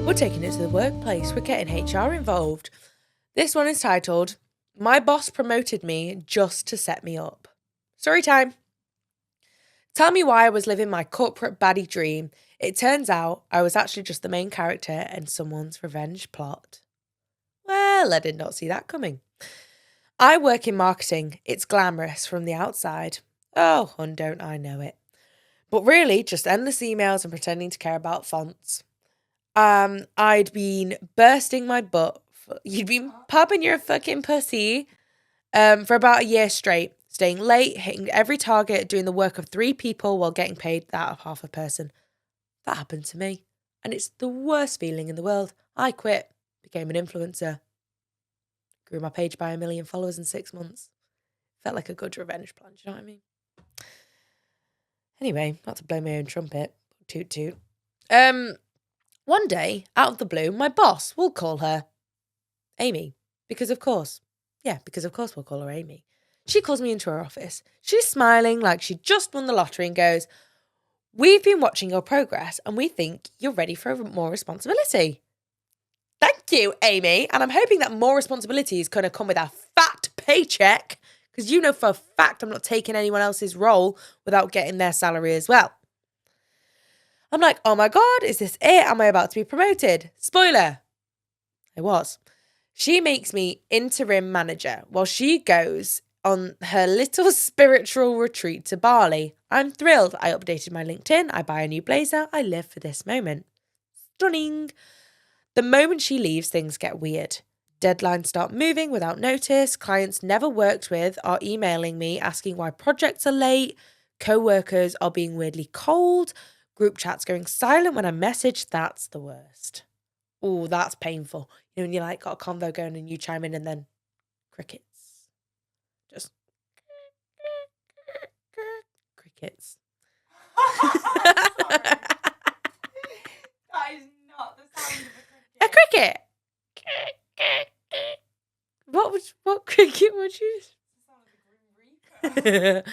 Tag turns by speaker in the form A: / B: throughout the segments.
A: We're taking it to the workplace. We're getting HR involved. This one is titled, My Boss Promoted Me Just to Set Me Up. Story time. Tell me why I was living my corporate baddie dream. It turns out I was actually just the main character in someone's revenge plot. Well, I did not see that coming. I work in marketing. It's glamorous from the outside. Oh, and don't I know it. But really, just endless emails and pretending to care about fonts. I'd been bursting my butt. You'd been popping your fucking pussy for about a year straight, staying late, hitting every target, doing the work of 3 people while getting paid that of half a person. That happened to me, and it's the worst feeling in the world. I quit, became an influencer, grew my page by 1 million followers in 6 months. Felt like a good revenge plan, do you know what I mean? Anyway, not to blow my own trumpet, toot toot. One day, out of the blue, my boss, we'll call her Amy, because of course we'll call her Amy. She calls me into her office. She's smiling like she just won the lottery and goes, "We've been watching your progress and we think you're ready for more responsibility." Thank you, Amy. And I'm hoping that more responsibility is going to come with a fat paycheck, because you know for a fact I'm not taking anyone else's role without getting their salary as well. I'm like, oh my God, is this it? Am I about to be promoted? Spoiler, I was. She makes me interim manager while she goes on her little spiritual retreat to Bali. I'm thrilled. I updated my LinkedIn. I buy a new blazer. I live for this moment. Stunning. The moment she leaves, things get weird. Deadlines start moving without notice. Clients never worked with are emailing me asking why projects are late. Co-workers are being weirdly cold. Group chats going silent when I message. That's the worst. Oh, that's painful. You know, when you like got a convo going and you chime in and then crickets. Just crickets.
B: That is not the sound of
A: A cricket. What cricket would you?
B: The sound of the Grim Reaper.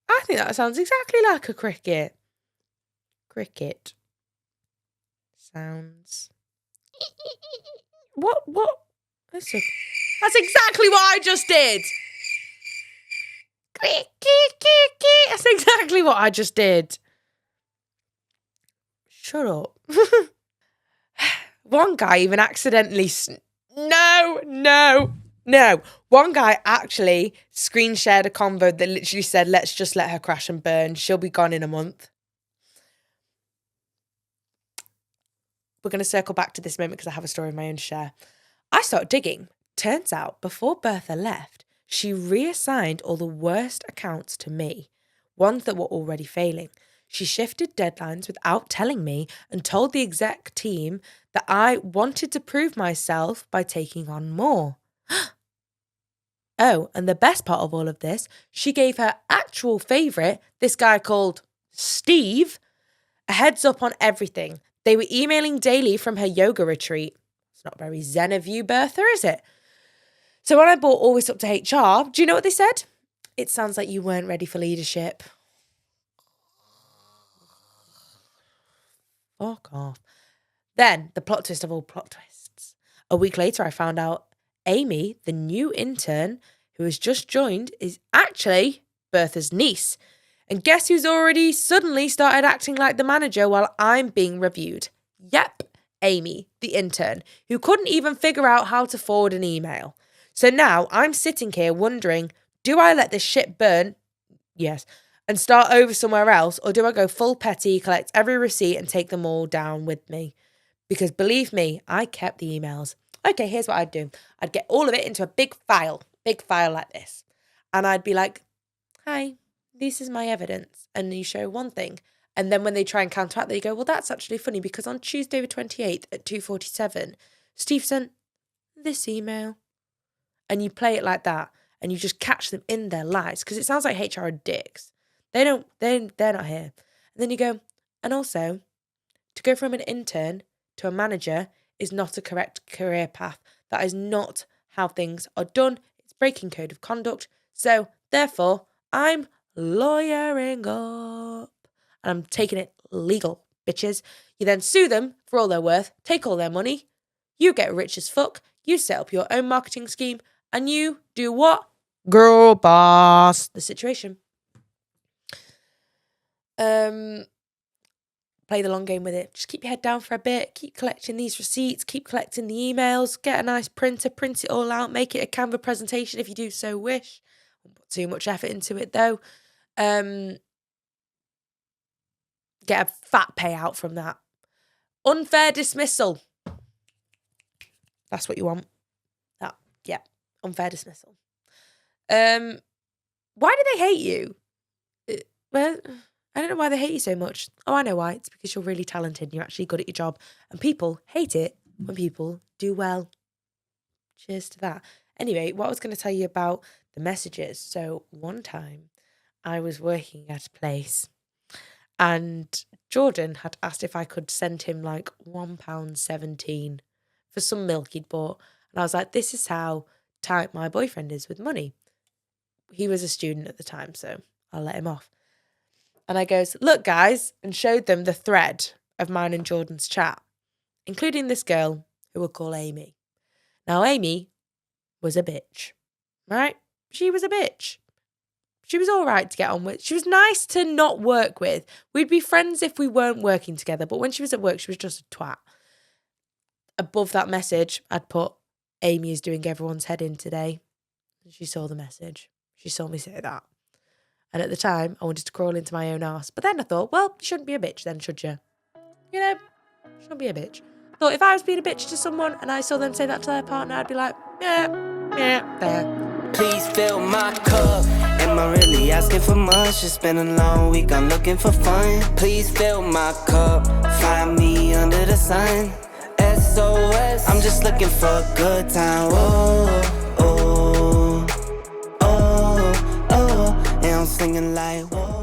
A: I think that sounds exactly like a cricket. Cricket sounds. What? That's exactly what I just did. That's exactly what I just did. Shut up. One guy even accidentally... No. One guy actually screen shared a convo that literally said, "Let's just let her crash and burn. She'll be gone in a month." We're going to circle back to this moment because I have a story of my own to share. I started digging. Turns out, before Bertha left, she reassigned all the worst accounts to me, ones that were already failing. She shifted deadlines without telling me and told the exec team that I wanted to prove myself by taking on more. Oh, and the best part of all of this, she gave her actual favourite, this guy called Steve, a heads up on everything. They were emailing daily from her yoga retreat. It's not very zen of you, Bertha, is it? So when I brought all this up to HR, do you know what they said? It sounds like you weren't ready for leadership. Fuck off. Then, the plot twist of all plot twists. A week later, I found out Amy, the new intern who has just joined, is actually Bertha's niece. And guess who's already suddenly started acting like the manager while I'm being reviewed? Yep, Amy, the intern, who couldn't even figure out how to forward an email. So now I'm sitting here wondering, do I let this shit burn? Yes. And start over somewhere else, or do I go full petty, collect every receipt and take them all down with me? Because believe me, I kept the emails. Okay, here's what I'd do. I'd get all of it into a big file like this. And I'd be like, "Hi, this is my evidence." And you show one thing. And then when they try and counteract, they go, "Well, that's actually funny because on Tuesday the 28th at 2:47, Steve sent this email." And you play it like that. And you just catch them in their lies. Because it sounds like HR are dicks. They're not here. And then you go, and also, to go from an intern to a manager is not a correct career path. That is not how things are done. It's breaking code of conduct. So, therefore, I'm lawyering up. And I'm taking it legal. bitches. You then sue them for all they're worth, take all their money. You get rich as fuck. You set up your own marketing scheme. And you do what? Girl boss the situation. Play the long game with it. Just keep your head down for a bit. Keep collecting these receipts. Keep collecting the emails. Get a nice printer. Print it all out. Make it a Canva presentation if you do so wish. Don't put too much effort into it though. Get a fat payout from that. Unfair dismissal. That's what you want. Yeah. Unfair dismissal. Why do they hate you? Well, I don't know why they hate you so much. Oh, I know why. It's because you're really talented and you're actually good at your job. And people hate it when people do well. Cheers to that. Anyway, what I was going to tell you about the messages. So one time I was working at a place and Jordan had asked if I could send him like £1.17 for some milk he'd bought. And I was like, this is how tight my boyfriend is with money. He was a student at the time, so I'll let him off. And I goes, look, guys, and showed them the thread of mine and Jordan's chat, including this girl who we'll call Amy. Now, Amy was a bitch, right? She was a bitch. She was all right to get on with. She was nice to not work with. We'd be friends if we weren't working together, but when she was at work, she was just a twat. Above that message, I'd put, Amy is doing everyone's head in today. And she saw the message. She saw me say that. And at the time, I wanted to crawl into my own arse. But then I thought, well, you shouldn't be a bitch then, should you? You know, shouldn't be a bitch. I thought if I was being a bitch to someone and I saw them say that to their partner, I'd be like, yeah, there.
C: Please fill my cup. Am I really asking for much? It's been a long week, I'm looking for fun. Please fill my cup. Find me under the sun. SOS, I'm just looking for a good time. Oh, oh, oh, oh. And I'm singing like, whoa.